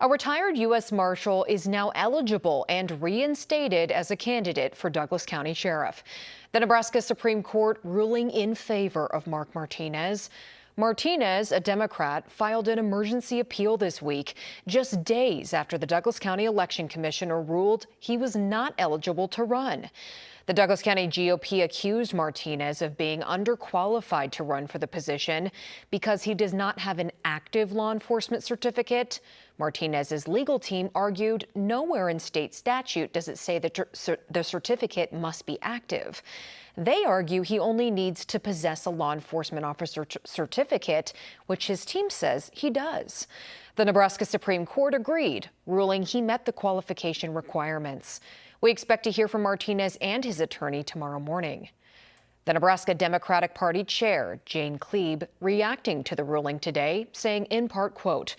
A retired U.S. Marshal is now eligible and reinstated as a candidate for Douglas County Sheriff. The Nebraska Supreme Court ruling in favor of Mark Martinez. Martinez, a Democrat, filed an emergency appeal this week, just days after the Douglas County Election Commissioner ruled he was not eligible to run. The Douglas County GOP accused Martinez of being underqualified to run for the position because he does not have an active law enforcement certificate. Martinez's legal team argued nowhere in state statute does it say that the certificate must be active. They argue he only needs to possess a law enforcement officer certificate, which his team says he does. The Nebraska Supreme Court agreed, ruling he met the qualification requirements. We expect to hear from Martinez and his attorney tomorrow morning. The Nebraska Democratic Party chair, Jane Klebe, reacting to the ruling today, saying in part, quote,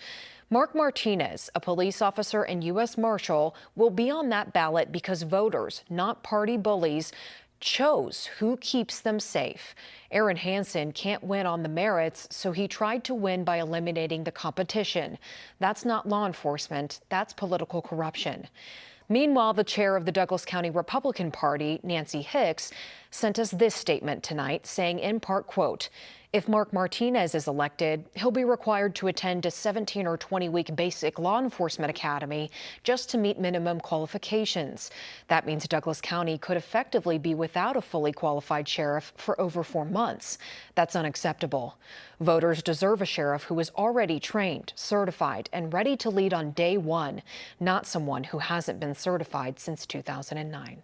Mark Martinez, a police officer and U.S. Marshal, will be on that ballot because voters, not party bullies, chose who keeps them safe. Aaron Hansen can't win on the merits, so he tried to win by eliminating the competition. That's not law enforcement, that's political corruption. Meanwhile, the chair of the Douglas County Republican Party, Nancy Hicks, sent us this statement tonight, saying in part, quote, if Mark Martinez is elected, he'll be required to attend a 17 or 20-week basic law enforcement academy just to meet minimum qualifications. That means Douglas County could effectively be without a fully qualified sheriff for over 4 months. That's unacceptable. Voters deserve a sheriff who is already trained, certified, and ready to lead on day one, not someone who hasn't been certified since 2009.